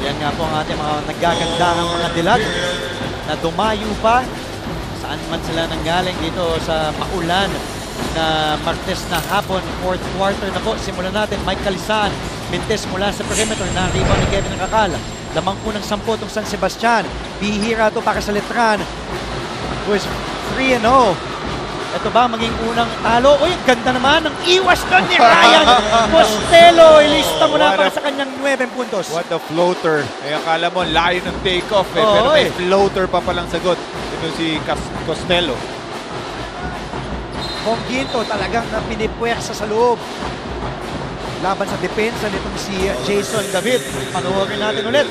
Yan nga po ang ating mga naggagandahang mga dilag na dumayo pa saan man sila nanggaling dito sa maulan na Martes na hapon, fourth quarter na po. Simulan natin, Mike Calisan, mintes mula sa perimeter na rebound ni Kevin Kakal. Lamang po ng 10 itong San Sebastian. Bihira to para sa Letran, who is 3-0. Ito ba maging unang talo? Uy, ganda naman ng iwas doon ni Ryan Costello. Ilista mo na para sa kanyang 9 puntos. What a floater. Ay, akala mo, layo ng take-off eh. Pero may floater pa palang sagot. Ito si Costello. Ginto talagang na pinipuwersa sa loob. Laban sa depensa nitong si Jason David. Panoorin natin ulit.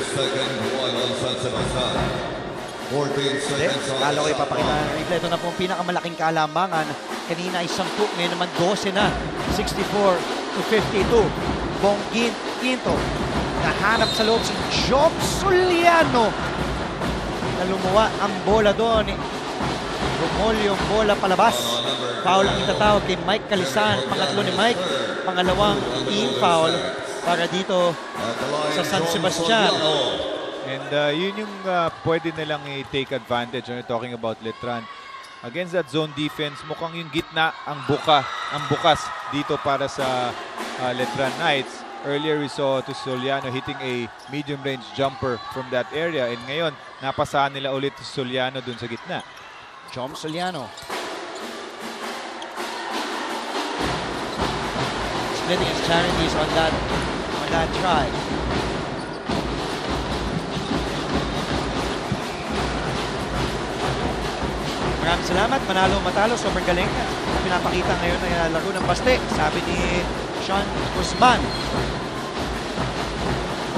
Lalo ko ipapakita ng replay. Ito na po ang pinakamalaking kalamangan. Kanina ay 10, ngayon naman 12 na. 64-52. Ginto. Nahanap sa loob si Job Soliano. Nalumuwa ang bola doon. Rumol yung bola palabas. Foul ang itatawag kay Mike Calisan. Pangatlo ni Mike. Pangalawang team foul para dito sa San Sebastian. And yun yung pwede nilang i-take advantage when you're talking about Letran. Against that zone defense, mukhang yung gitna ang bukas dito para sa Letran Knights. Earlier we saw Soliano hitting a medium-range jumper from that area. And ngayon, napasahan nila ulit Soliano dun sa gitna. Jom Soliano. Splitting his charities on that try. Maraming salamat. Manalo matalo. Sobrang galing. Pinapakita ngayon na laro ng paste. Sabi ni Sean Guzman.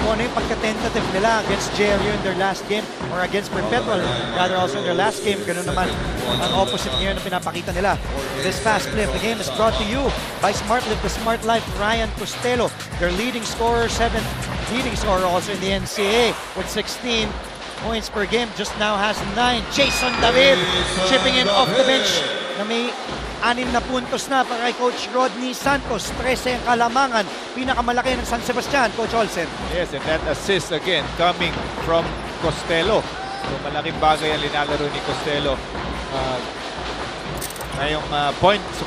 Kung ano yung pagka-tentative nila against JRU in their last game or against Perpetual, rather also in their last game, ganun naman ang opposite ngayon na pinapakita nila. This fast flip, the game is brought to you by SmartLife, the Smart Life, Ryan Costello, their leading scorer, 7th leading scorer also in the NCAA with 16 points per game, just now has 9. Jason David chipping in off the bench na may 6 na puntos na para kay Coach Rodney Santos. 13 ang kalamangan. Pinakamalaki ng San Sebastian, Coach Olsen. Yes, and that assist again coming from Costello. So malaking bagay ang linalaro ni Costello.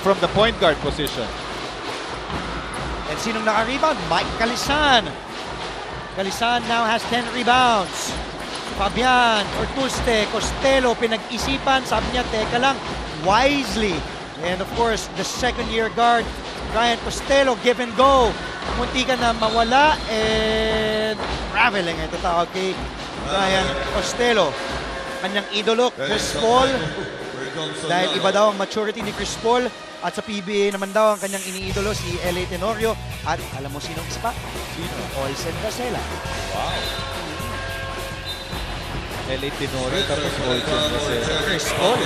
From the point guard position. And sinong naka-rebound? Mike Calisan. Calisan now has 10 rebounds. Fabian, Ortuste, Costello, pinag-isipan. Sabi niya, teka lang, wisely. And of course, the second-year guard, Ryan Costello, give and go. Munti ka na mawala and traveling ito tawag kay Ryan Costello. Kanyang idolo, Chris Paul. Dahil iba daw ang maturity ni Chris Paul. At sa PBA naman daw ang kanyang iniidolo si L.A. Tenorio. At alam mo sinong isa pa? Olsen Casela. Wow. L.A. Tenorio tapos Olsen Casela. Chris Paul.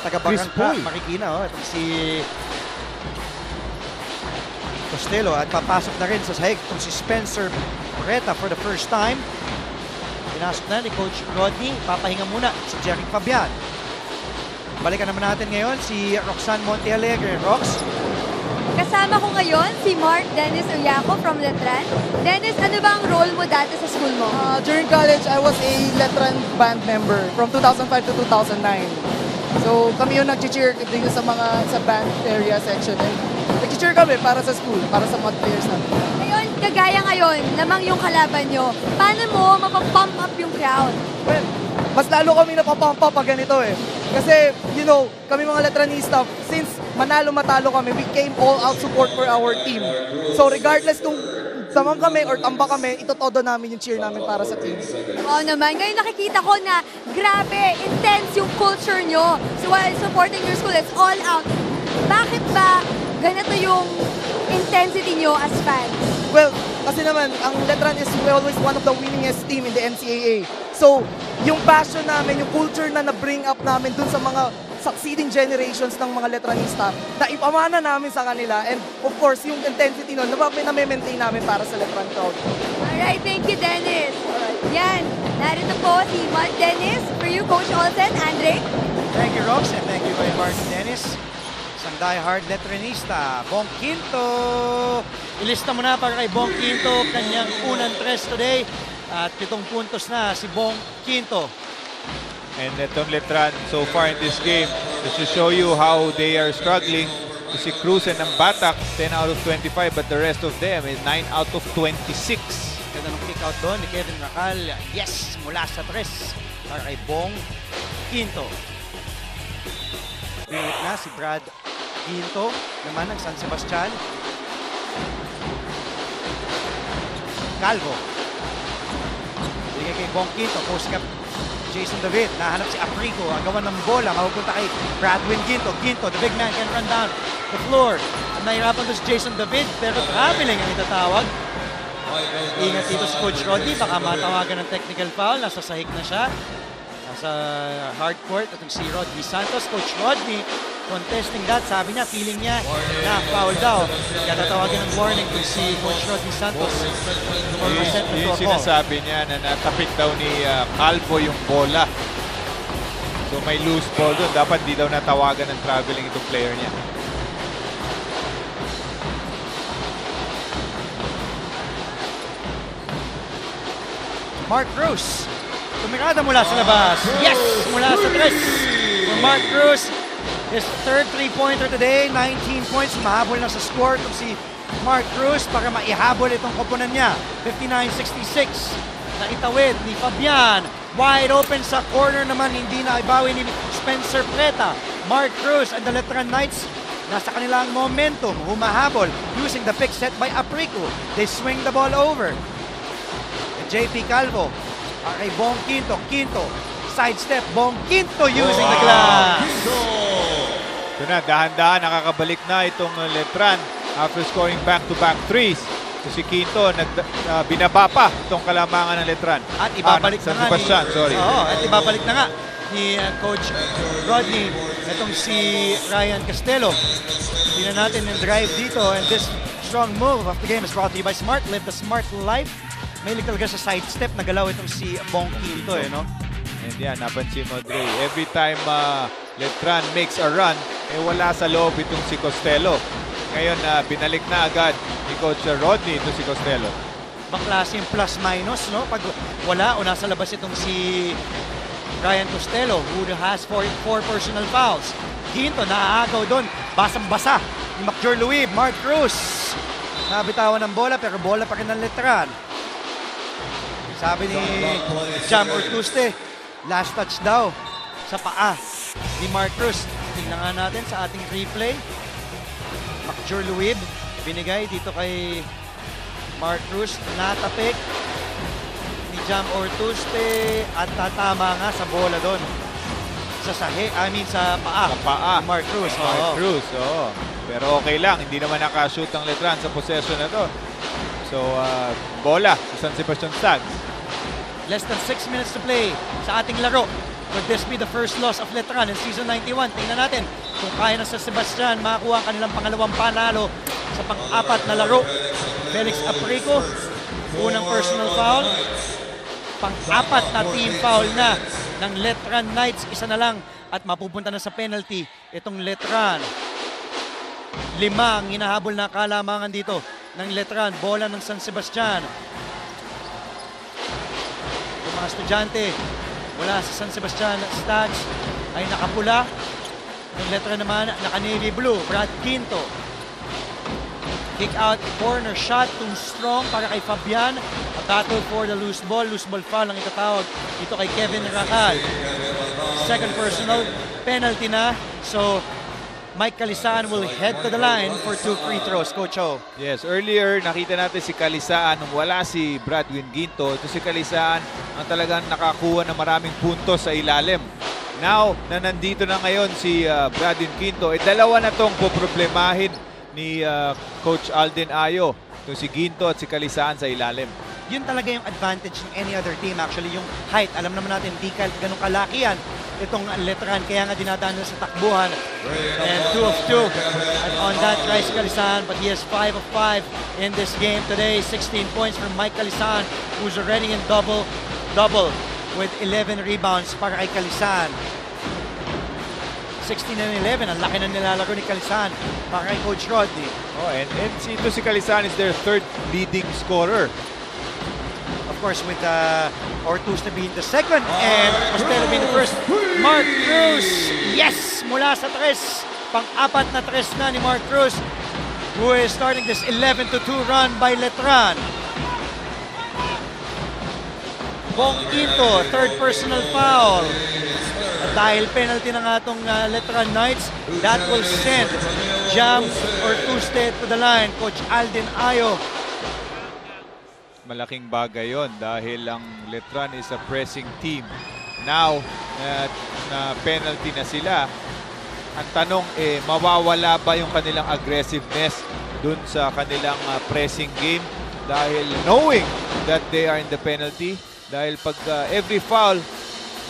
Taga-Barangka, Marikina. Ito si Costello. At papasok na rin sa sahig itong si Spencer Reta for the first time. Pinasok na ni Coach Rodney. Papahinga muna si Jerry Fabian. Balikan naman natin ngayon si Roxanne Montealegre. Rox? Kasama ko ngayon si Mark Dennis Uyaco from Letran. Dennis, ano ba ang role mo dati sa school mo? During college, I was a Letran band member from 2005 to 2009. So kami yung nag-cheer dito sa band area section. Nag-cheer kami para sa school, para sa mga players namin. Ngayon, kagaya ngayon, lamang yung kalaban nyo. Paano mo mapapump up yung crowd? Well, mas lalo kami napapump up pag ganito eh. Kasi, you know, kami mga Letranista, since manalo-matalo kami, we came all out support for our team. So regardless kung samang kami or tamba kami, itotodo namin yung cheer namin para sa team. Oo naman. Ngayon nakikita ko na grabe, intense yung culture nyo. So while supporting your school, it's all out. Bakit ba ganito yung intensity nyo as fans? Well, kasi naman, ang Letran is always one of the winningest team in the NCAA. So, yung passion namin, yung culture na na-bring up namin dun sa mga succeeding generations ng mga Letranista, na ipamana namin sa kanila. And of course, yung intensity nun, na-maintain namin para sa Letran crowd. Alright, thank you, Dennis. Alright. Yan, narito po si Mark Dennis. For you, Coach Olsen, Andre. Thank you, Rox, and thank you kay Mark Dennis. Isang die-hard Letranista, Bong Quinto. Ilista mo na para kay Bong Quinto, kanyang unang tres today. At 7 puntos na si Bong Quinto. And itong Letran so far in this game, just to show you how they are struggling. Si Cruz and ang Batak, 10 out of 25, but the rest of them is 9 out of 26. Ganda ng kick out doon ni Kevin Racal. Yes, mula sa 3 para kay Bong Quinto. Pilit na si Brad Quinto naman ng San Sebastian. Calvo. Bigay kay Bong Quinto. Post cap Jason David. Nahanap si Aprico. Agawan ng bola. Mapupunta kay Bradwin Quinto. Quinto, the big man can run down the floor. At nahirapan doon si Jason David. Pero traveling ang itatawag. Ingat dito si Coach Rodney. Baka matawagan ng technical foul. Nasa sahig na siya. Nasa hard court. At si Rodney Santos. Coach Rodney contesting that. Sabi niya, feeling niya na foul daw. Kaya tatawagan ng warning kung si Coach Rodney Santos. Yung sinasabi niya na natapik daw ni Calvo yung bola. So may loose ball doon. Dapat di daw natawagan ng traveling itong player niya. Mark Cruz. Tumirada mula sa labas. Yes! Mula sa 3. For Mark Cruz, his third 3-pointer today. 19 points. Mahabol na sa score itong si Mark Cruz para maihabol itong koponan niya. 59-66. Naitawid ni Fabian. Wide open sa corner naman. Hindi na ibawi ni Spencer Preta. Mark Cruz and the Letran Knights nasa kanilang momentum. Humahabol using the pick set by Aprico. They swing the ball over. JP Calvo. Kay Bong Quinto. Quinto. Sidestep. Bong Quinto using the glass. Ito na, dahan-dahan, nakakabalik na itong Letran after scoring back-to-back threes. So si Quinto, binaba pa itong kalamangan ng Letran. At ibabalik na San nga Sebastian, sorry. Oo, at ibabalik na nga ni Coach Rodney itong si Ryan Castelo. Tingnan natin yung drive dito, and this strong move of the game is brought to you by Smart. Live the smart life. May talaga sa sidestep, nagalaw itong si Bong Quinto, no? And yan, napansin mo, Dre, every time Letran makes a run, wala sa loob itong si Costello. Ngayon, binalik na agad ni Coach Rodney ito si Costello. Bang klase yung plus-minus, no? Pag wala o nasa labas itong si Ryan Costello, who has four personal fouls. Quinto, naaagaw doon. Basang-basa ni McJor Louis. Mark Cruz. Nabitawan ng bola, pero bola pa rin ng Letran. Sabi ni Jam Ortuste, last touch daw sa paa ni Mark Cruz. Tingnan nga natin sa ating replay. McJor Louis, binigay dito kay Mark Cruz. Natapik ni Jam Ortuste at tatama nga sa bola doon. Sa paa. Sa paa. Ni Mark Cruz. Mark Cruz, oo. Pero okay lang, hindi naman nakashoot ang Letran sa possession na to. So, bola sa San Sebastian Stags. Less than 6 minutes to play sa ating laro. Could this be the first loss of Letran in Season 91? Tingnan natin kung kaya na sa Sebastian makakuha ang kanilang pangalawang panalo sa pang-apat na laro. Felix Aprico, unang personal foul. Pang-apat na team foul na ng Letran Knights. Isa na lang at mapupunta na sa penalty itong Letran. 5 ang hinahabol na kalamangan dito ng Letran. Bola ng San Sebastian. Yung mga estudyante wala sa San Sebastian Stags ay nakapula. Yung Letran naman naka-navy blue. Brad Quinto. Kick out, corner shot, too strong para kay Fabian. A battle for the loose ball. Loose ball foul ang itatawag dito kay Kevin Racal. Second personal, penalty na. So, Mike Calisaan will head to the line for 2 free throws, Coach O. Yes, earlier nakita natin si Calisaan nung wala si Bradwin Quinto. Ito si Calisaan ang talagang nakakuha ng maraming puntos sa ilalim. Now, na nandito na ngayon si Bradwin Quinto, dalawa na tong poproblemahin ni Coach Alden Ayo. Ito si Quinto at si Calisaan sa ilalim. Yun talaga yung advantage ng any other team. Actually, yung height, alam naman natin, di ganun kalaki yan. Itong Letran, kaya nga dinadaan sa takbuhan. And 2 of 2. And on that, tries Calisaan, but he has 5 of 5 in this game today. 16 points from Mike Calisaan, who's already in double with 11 rebounds para kay Calisaan. 16 and 11, ang laki na nilalaro ni Calisaan para kay Coach Rodney. Oh, and ito si Calisaan is their third leading scorer. Of course, with Ortuste being the second and Costello being the first. Mark Cruz, yes! Mula sa tres. Pang-apat na tres na ni Mark Cruz, who is starting this 11-2 run by Letran. Bong Quinto, third personal foul. At dahil penalty na nga itong Letran Knights, that will send Jam Ortuste to the line. Coach Alden Ayo. Malaking bagay yon dahil ang Letran is a pressing team. Now, na penalty na sila, ang tanong mawawala ba yung kanilang aggressiveness dun sa kanilang pressing game dahil knowing that they are in the penalty? Dahil pag every foul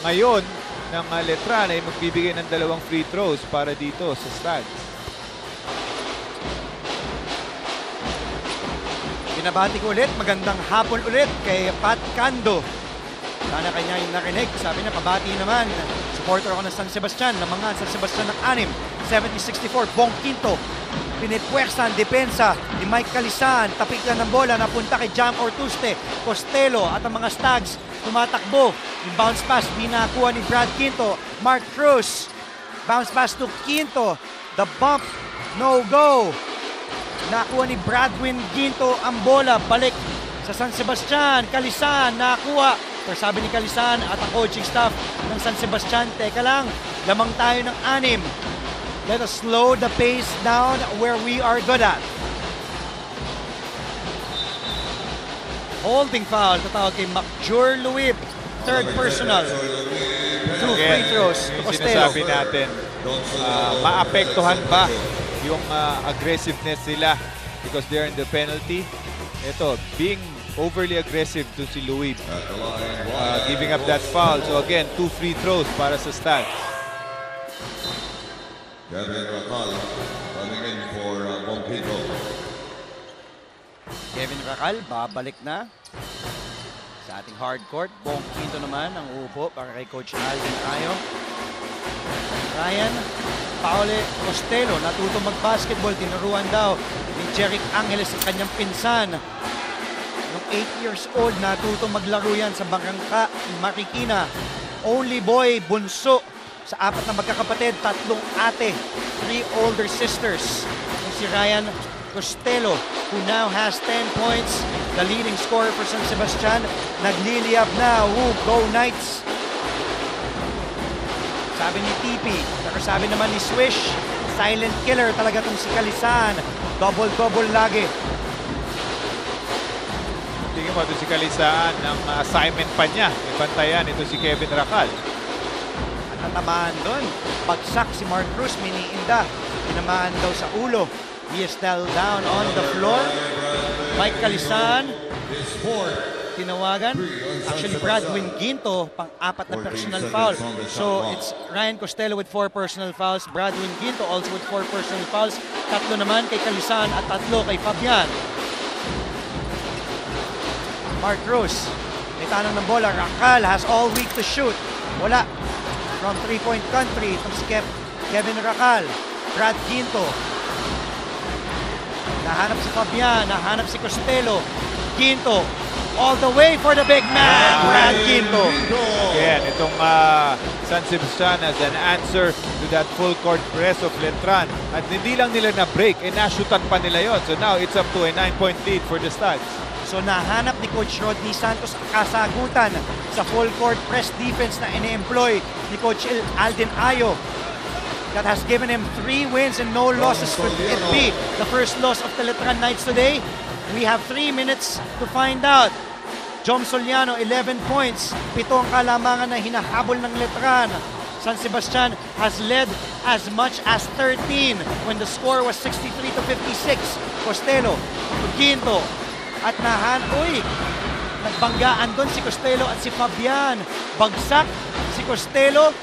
ngayon ng Letran ay magbibigay ng 2 free throws para dito sa Stags. Binabati ko ulit, magandang hapon ulit kay Pat Cando. Sana kanya yung narinig. Sabi niya, pabati naman. Supporter ako ng San Sebastian. Lamangan San Sebastian ng 6. 70-64. Bong Quinto. Pinipwersa ang depensa ni Mike Calisan. Tapik lang ng bola. Napunta kay Jam Ortuste. Costello at ang mga Stags tumatakbo. Yung bounce pass, di nakuha ni Brad Quinto. Mark Cruz. Bounce pass to Quinto. The bump. No go. Nakuha ni Bradwin Ginto ang bola. Balik sa San Sebastian. Calisan nakuha. Pero sabi ni Calisan at ang coaching staff ng San Sebastian, teka lang, lamang tayo ng 6. Let us slow the pace down where we are good at. Holding foul. Tatawag kay McJur Luib. Third personal. 2 free throws to Yung Costello. sinasabi natin, maapektuhan ba yung aggressiveness nila because they're in the penalty? Ito, being overly aggressive to si Luib, giving up that foul. So again, 2 free throws para sa Stags. Kevin Racal coming in for Bong Quinto. Kevin Racal, babalik na sa ating hard court. Bong Quinto naman ang uupo para kay Coach Alvin Ayo. Ryan Paule Costello, natutong mag-basketball. Tinuruan daw ni Jeric Angeles ang kanyang pinsan. Nung 8 years old, natutong maglaro yan sa Barangka, Marikina. Only boy, bunso sa 4 na magkakapatid, 3 ate, 3 older sisters. Yung si Ryan Costello, who now has 10 points, the leading scorer for San Sebastian. Nagliliyab na. Go Knights! Sabi ni Tipi, pero sabi naman ni Swish, silent killer talaga itong si Calisan. Double-double lagi. Tingin mo, ito si Calisan ng assignment pa niya. Ipantayan ito si Kevin Racal. At natamaan doon. Bagsak si Mark Cruz, miniinda. Tinamaan daw sa ulo. He is still down on the floor. Mike Calisan, 4. Tinawagan. Actually, Bradwin Ginto, pang-4 na personal foul. So, it's Ryan Costello with 4 personal fouls. Bradwin Ginto also with 4 personal fouls. 3 naman kay Calisan at 3 kay Fabian. Mark Cruz, may tanong ng bola. Racal has all week to shoot. Wala. From 3-point country, itong si Kevin Racal. Brad Ginto. Nahanap si Fabian, nahanap si Costello. Ginto, all the way for the big man, Brad Ginto. Again, itong San Sebastian as an answer to that full court press of Letran. At hindi lang nila na-break, nashutan pa nila yon. So now it's up to a 9-point lead for the Stags. So nahanap ni Coach Rodney Santos ang kasagutan sa full court press defense na ini-employ ni Coach Alden Ayo. That has given him 3 wins and no losses. Could it be the first loss of the Letran Knights today? We have 3 minutes to find out. Jom Soliano, 11 points. 7 ang kalamangan na hinahabol ng Letran. San Sebastian has led as much as 13 when the score was 63-56. Costello, Ginto, at nagbanggaan doon si Costello at si Fabian. Bagsak si Costello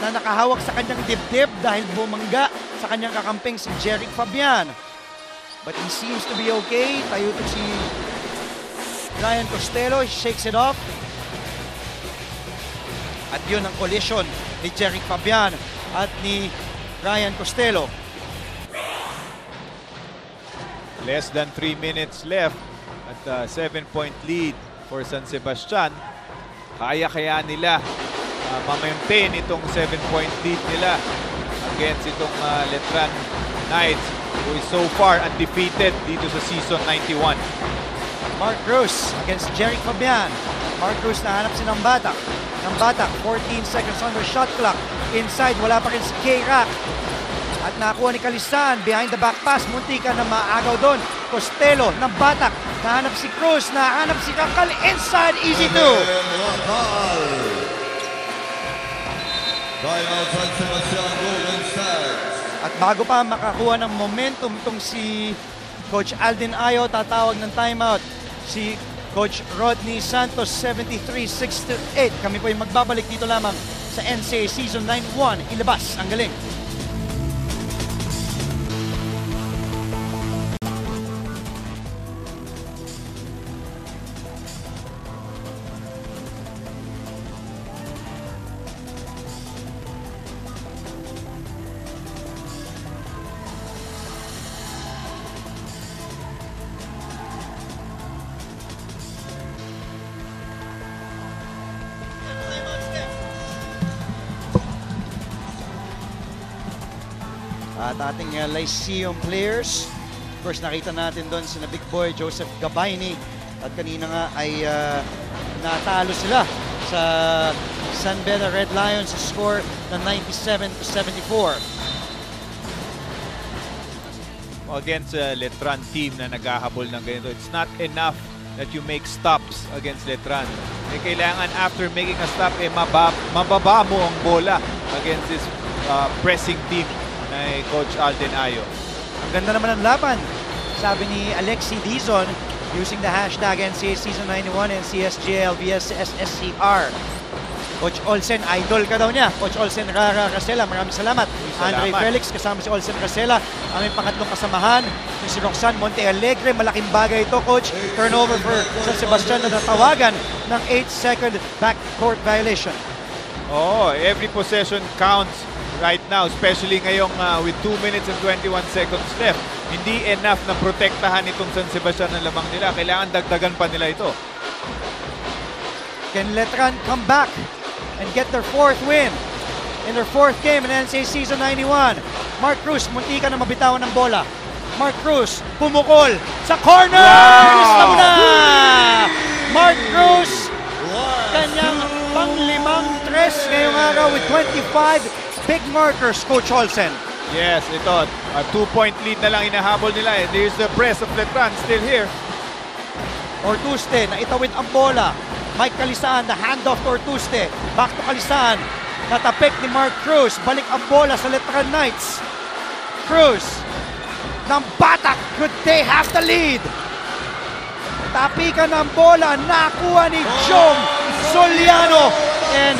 na nakahawak sa kanyang dibdib dahil bumangga sa kanyang kakamping si Jeric Fabian. But he seems to be okay. Tayo to si Ryan Costello. He shakes it off. At yun ang collision ni Jeric Fabian at ni Ryan Costello. Less than 3 minutes left at 7-point lead for San Sebastian. Kaya nila ma-maintain itong 7-point lead nila against itong Letran Knights, who is so far undefeated dito sa season 91. Mark Cruz against Jeric Fabian. Mark Cruz nahanap si Nambatak. Nambatak, 14 seconds on the shot clock. Inside, wala pa rin si K-Rack. At nakuha ni Calisan behind the back pass. Muntika na maagaw doon. Costello, Nambatak. Nahanap si Cruz, nahanap si Kakal. Inside, easy two. At bago pa makakuha ng momentum itong si Coach Alden Ayo, tatawag ng timeout si Coach Rodney Santos, 73-68. Kami po ay magbabalik dito lamang sa NCAA Season 9-1. Ilabas ang galing. At ating Lyceum players, of course nakita natin doon sina Big Boy Joseph Gabayni, at kanina nga ay natalo sila sa San Beda Red Lions sa score na 97-74. Against Letran team na naghahabol ng ganito, it's not enough that you make stops against Letran. Kailangan after making a stop, mababa mo ang bola against this pressing team na Coach Alden Ayo. Ang ganda naman ng laban, sabi ni Alexi Dizon, using the hashtag NCAA Season 91 and CSGLBSSSCR. Coach Olsen, idol ka daw niya. Coach Olsen Rara Casela, maraming salamat. Andre Felix, kasama si Olsen Casela. Aming pangatlong kasamahan, yung si Roxanne Montealegre. Malaking bagay ito, Coach. Turnover for San Sebastian na natawagan ng 8-second backcourt violation. Oh, every possession counts right now, especially ngayong with 2 minutes and 21 seconds left. Hindi enough na protektahan itong San Sebastian ng lamang nila. Kailangan dagdagan pa nila ito. Can Letran come back and get their 4th win in their 4th game in NCAA Season 91? Mark Cruz, muntika na mabitawan ng bola. Mark Cruz, pumukol sa corner! Wow! Na! Mark Cruz, kanyang pang-limang tres ngayong araw with 25 big markers, Coach Olsen. Yes, ito. A 2-point lead na lang inahabol nila. There's the press of Letran still here. Ortuste, naitawid ang bola. Mike Calisan, the handoff to Ortuste. Back to Calisan. Natapik ni Mark Cruz. Balik ang bola sa Letran Knights. Cruz. Nambatak. Could they have the lead? Tapikan ng bola. Nakuha ni Jom Soliano. And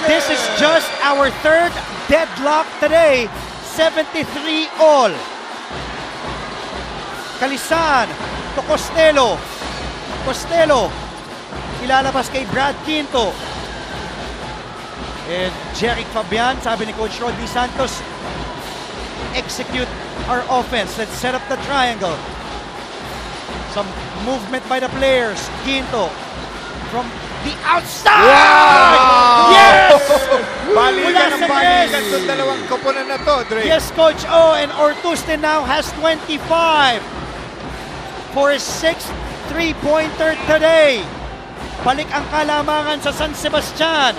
this is just our 3rd deadlock today. 73-all. Calisan to Costello. Costello. Ilalabas kay Brad Quinto. And Jeric Fabian, sabi ni Coach Rodney Santos, execute our offense. Let's set up the triangle. Some movement by the players. Quinto from the outside! Wow! Yes! Balikan ang balikan sa dalawang koponan na to, Dre. Yes, Coach O, and Ortuste now has 25 for his 6th three-pointer today. Balik ang kalamangan sa San Sebastian.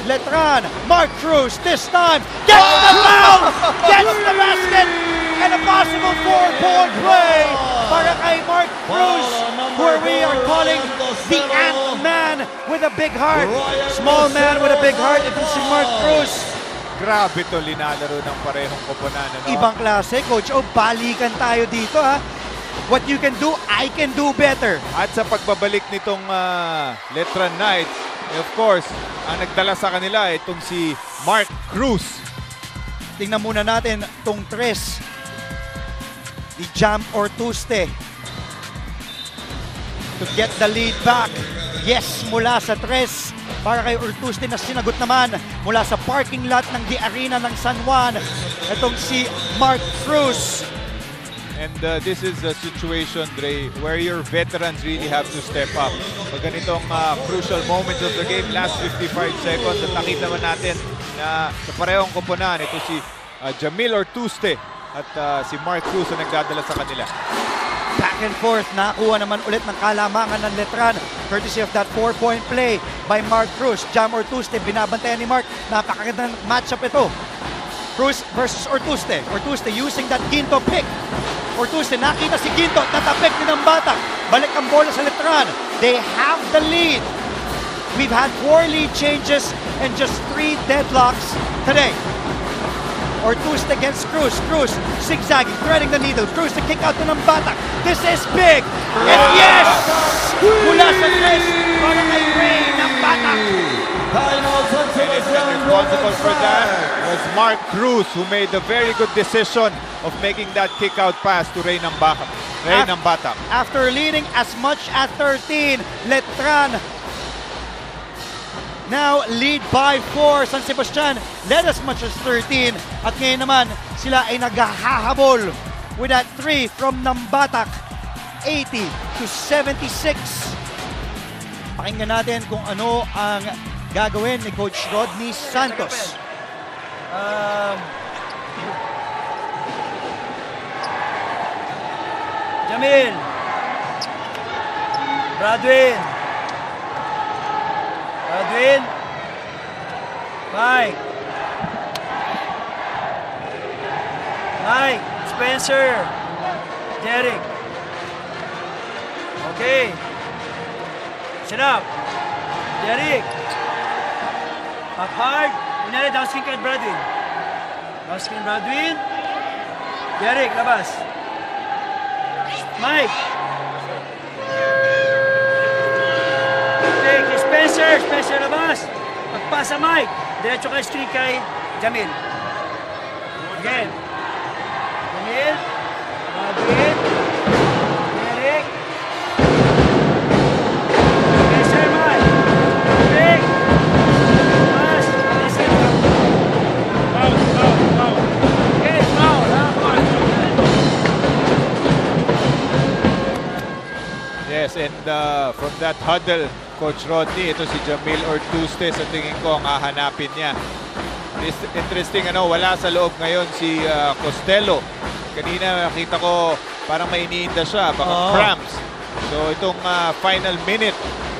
Letran, Mark Cruz this time gets the foul, gets the basket, and a possible 4-point play para kay Mark Cruz, where we are calling the Ant-Man with a big heart. Small man with a big heart, ito si Mark Cruz. Grabe to, linalaro ng parehong koponan. Ano? Ibang klase, Coach O, balikan tayo dito ha. What you can do, I can do better. At sa pagbabalik nitong Letran Knights, of course, ang nagdala sa kanila itong si Mark Cruz. Tingnan muna natin itong tres ni Jam Ortuste to get the lead back. Yes, mula sa tres para kay Ortuste na sinagot naman mula sa parking lot ng The Arena ng San Juan. Itong si Mark Cruz. And this is a situation, Dre, where your veterans really have to step up. Pag ganitong crucial moments of the game, last 55 seconds, at nakita naman natin na sa parehong koponan, ito si Jamil Ortuste at si Mark Cruz na nagdadala sa kanila. Back and forth, nakuha naman ulit ng kalamangan ng Letran courtesy of that 4-point play by Mark Cruz. Jam Ortuste, binabantayan ni Mark. Napakagandang matchup ito. Cruz versus Ortuste. Ortuste using that Ginto pick. Ortuste, nakita si Ginto, tatapik din ng bata. Balik ang bola sa Letran. They have the lead. We've had 4 lead changes and just 3 deadlocks today. Ortuste against Cruz. Cruz zigzagging, threading the needle. Cruz to kick out to ng bata. This is big. And yes! Mula sa 3 para kay Ray ng bata. Responsible for that was Mark Cruz, who made the very good decision of making that kick-out pass to Ray Nambata. After leading as much as 13, Letran now lead by 4. San Sebastian led as much as 13. At ngayon naman, sila ay naghahabol with that 3 from Nambatak. 80 to 76. Pakinggan natin kung ano ang gagawin ni Coach Rodney Santos. Jamil, Bradwin, Mike, Spencer, Derek. Okay. Sit up. Derek. Up hard. Inali, down screen kay Bradwin. Down screen Bradwin. Derek, labas. Mike. Okay, kay Spencer. Spencer, labas. Pagpasa Mike. Diretso kay screen kay Jamil. Again. Jamil. Bradwin. Derek. Spencer, Mike. Derek. Labas. Foul. Okay, foul. Yes, and from that huddle, Coach Rodney, ito si Jamil Ortuste, sa tingin ko ang hahanapin niya. Interesting, wala sa loob ngayon si Costello. Kanina nakita ko parang may iniinda siya, baka cramps. So itong final minute,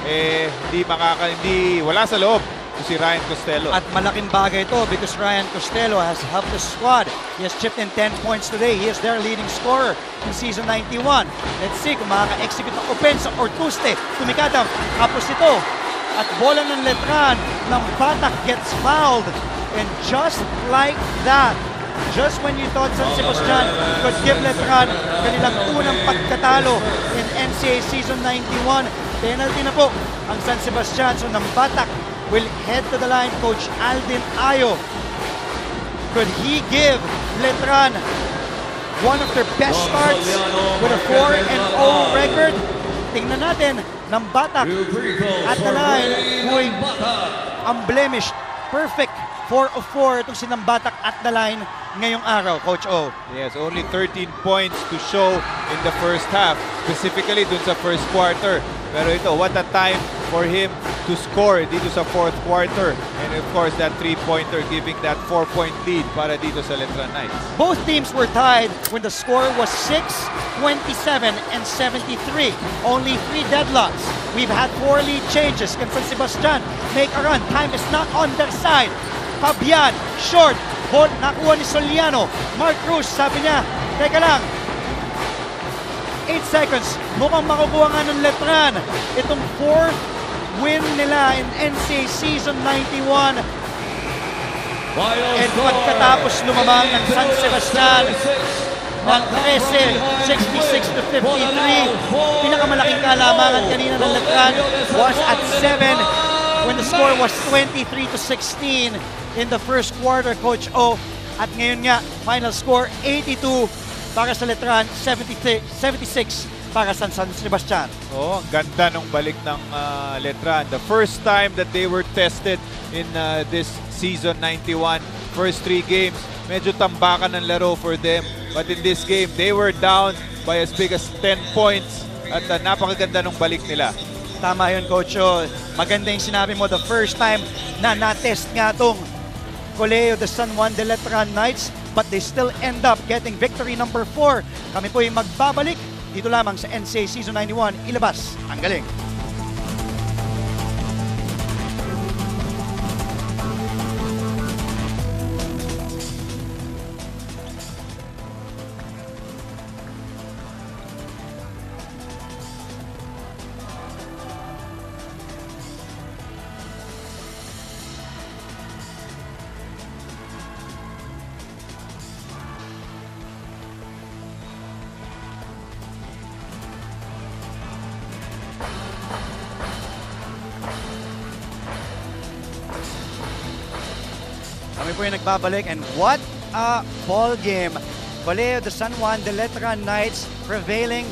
hindi wala sa loob si Ryan Costello. At malaking bagay ito because Ryan Costello has helped the squad. He has chipped in 10 points today. He is their leading scorer in season 91. Let's see kung makaka-execute ng offense sa Ortuste. Tumikadam, tapos ito. At bola ng Letran, ng Batak gets fouled. And just like that, just when you thought San Sebastian could give Letran kanilang unang pagkatalo in NCAA season 91, penalty na po ang San Sebastian. So ng Batak will head to the line. Coach Aldin Ayo, could he give Letran one of their best starts with a 4-0 record? Tingnan natin, ng Batak at the line, muy unblemished, perfect 4 of 4 itong si Nambatak at the line ngayong araw, Coach O. Yes, only 13 points to show in the first half, specifically dun sa first quarter. Pero ito, what a time for him to score dito sa fourth quarter. And of course, that 3-pointer giving that 4-point lead para dito sa Letran Knights. Both teams were tied when the score was 6, 27, and 73. Only 3 deadlocks. We've had 4 lead changes. Can San Sebastian make a run? Time is not on their side. Fabian, short. Ball nakuha ni Soliano. Mark Cruz, sabi niya, teka lang, 8 seconds. Mukhang makukuha nga ng Letran. Itong 4th win nila in NCAA season 91. And pagkatapos lumamang ng San Sebastian ng 13, 66 to 53. Pinakamalaking kalamangan kanina ng Letran was at 7 when the score was 23 to 16 in the first quarter, Coach O. At ngayon nga, final score 82 para sa Letran, 76 para sa San Sebastian. Oh, ang ganda nung balik ng Letran. The first time that they were tested in this season 91. First 3 games, medyo tambakan ng laro for them. But in this game, they were down by as big as 10 points. At napakaganda ng balik nila. Tama yun, Coach. Maganda yung sinabi mo, the first time na na-test nga itong Colegio de San Juan de Letran Knights, but they still end up getting victory number 4. Kami po yung magbabalik dito lamang sa NCAA Season 91. Ilabas ang galing. Kami po yung nagbabalik, and what a ball game. Colegio de San Juan de Letran Knights prevailing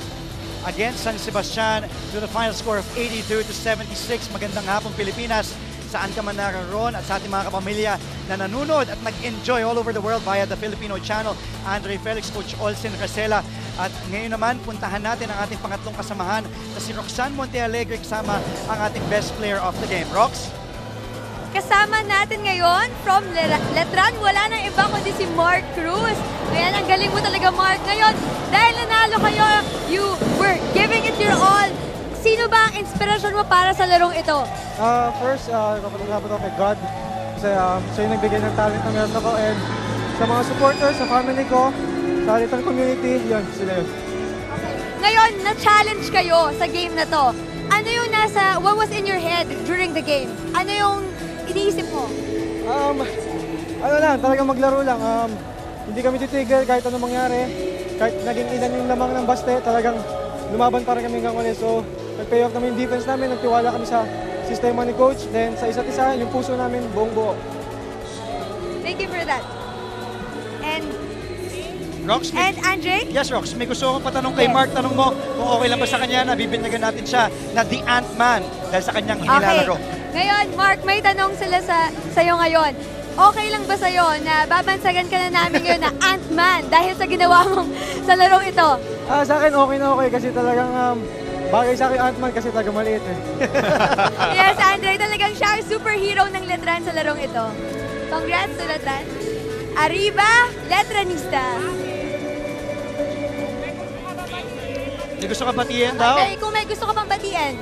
against San Sebastian to the final score of 82-76. Magandang hapon, Pilipinas, saan ka man naroon at sa ating mga kapamilya na nanonood at nag-enjoy all over the world via the Filipino channel. Andre Felix, Coach Olsen Rasela. At ngayon naman, puntahan natin ang ating pangatlong kasamahan na si Roxanne Montealegre kasama ang ating best player of the game. Rox? Kasama natin ngayon from Letran, wala nang iba kundi si Mark Cruz. Ayan, ang galing mo talaga, Mark. Ngayon, dahil nanalo kayo, you were giving it your all. Sino ba ang inspirasyon mo para sa larong ito? First, kapag ako kay God. Kasi siya yung nagbigay ng talent na meron ako. And sa mga supporters, sa family ko, sa Letran community, yun, sila yun. Ngayon, na-challenge kayo sa game na to. Ano yung what was in your head during the game? Ano yung iniisip mo? Ano lang, talagang maglaro lang. Hindi kami titigil kahit anong mangyari. Kahit naging ilan yung lamang ng baste, talagang lumaban para kami hanggang ulit. So, nag-pay off namin yung defense namin, nagtiwala kami sa sistema ni Coach. Then, sa isa't isa, yung puso namin, buong buo. Thank you for that. Rox, And Andre? yes, Rox, may gusto akong patanong kay Mark. Tanong mo kung okay lang ba sa kanya na bibinyagan natin siya na The Ant-Man dahil sa kanyang inilalaro. Ngayon, Mark, may tanong sila sa'yo ngayon. Okay lang ba sa'yo na babansagan ka na namin ngayon na Ant-Man dahil sa ginawa mong sa larong ito? Sa akin, okay na okay kasi talagang bagay sa akin Ant-Man kasi talagang maliit eh. Yes, Andre, talagang siya ang superhero ng Letran sa larong ito. Congrats to Letran. Arriba, Letranista! May gusto ka batiin daw? Okay, kung may gusto ka pang batiin.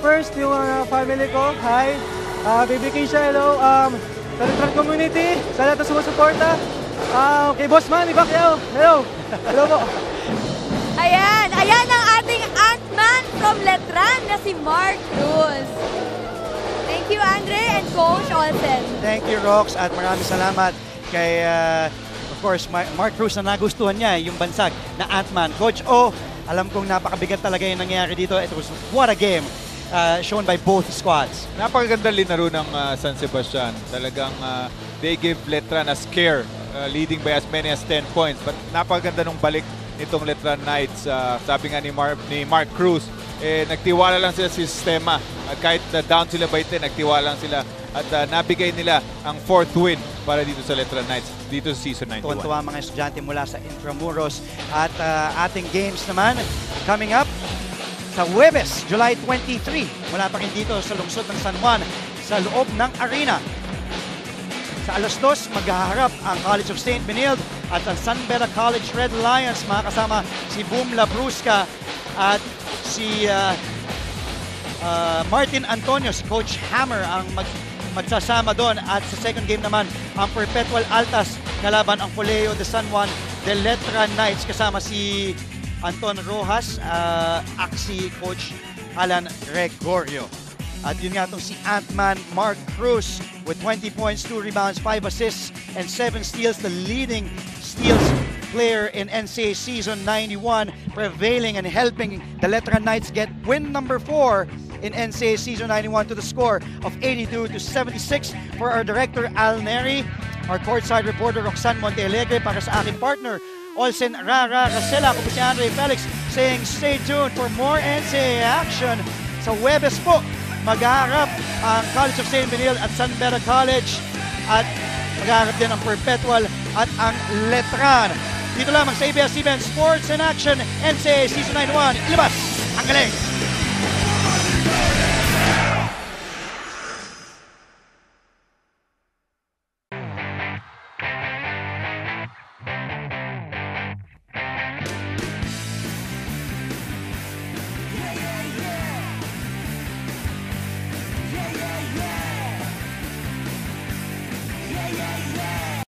First, yung family ko, hi. Baby Keisha, hello. Sa Letran community, sa lahat na sumusuporta. Kay Boss Manny Pacquiao, hello. Hello po. Ayan ang ating Ant-Man from Letran na si Mark Cruz. Thank you, Andre and Coach Olsen. Thank you, Rox, at maraming salamat kay, of course, Mark Cruz na nagustuhan niya yung bansag na Ant-Man. Coach O, alam kong napakabigat talaga yung nangyayari dito. It was what a game shown by both squads. Napakaganda linaro ng San Sebastian. Talagang they gave Letran a scare, leading by as many as 10 points. But napakaganda nung balik nitong Letran Knights. Sabi nga ni Mark Cruz, nagtiwala lang sila sa sistema. At kahit down sila by 10, nagtiwala lang sila. At nabigay nila ang 4th win para dito sa Letran Knights, dito sa Season 91. Tuwan-tuwa mga estudyante mula sa Intramuros. At ating games naman coming up sa Huwebes, July 23. Mula pa rin dito sa lungsod ng San Juan sa loob ng arena. Sa alas 2, maghaharap ang College of St. Benilde at ang San Beda College Red Lions. Makakasama si Boom Labrusca at si Martin Antonio, si Coach Hammer ang magsasama doon. At sa second game naman, ang Perpetual Altas kalaban ang Colegio de San Juan de Letran Knights kasama si Anton Rojas at si Coach Alan Gregorio. At yun nga itong si Ant-Man Mark Cruz with 20 points, 2 rebounds, 5 assists, and 7 steals. The leading steals player in NCAA Season 91, prevailing and helping the Letran Knights get win number 4 in NCAA Season 91 to the score of 82-76. For our director, Al Neri, our courtside reporter, Roxanne Montealegre, para sa aking partner, Olsen Rara Rasela, ako po si Andre Felix, saying stay tuned for more NCAA action sa Huwebes po. Maghaharap ang College of St. Benilde at San Beda College at maghaharap din ang Perpetual at ang Letran. Dito lamang sa ABS-CBN Sports and Action NCAA Season 9-1. Ilabas ang galing!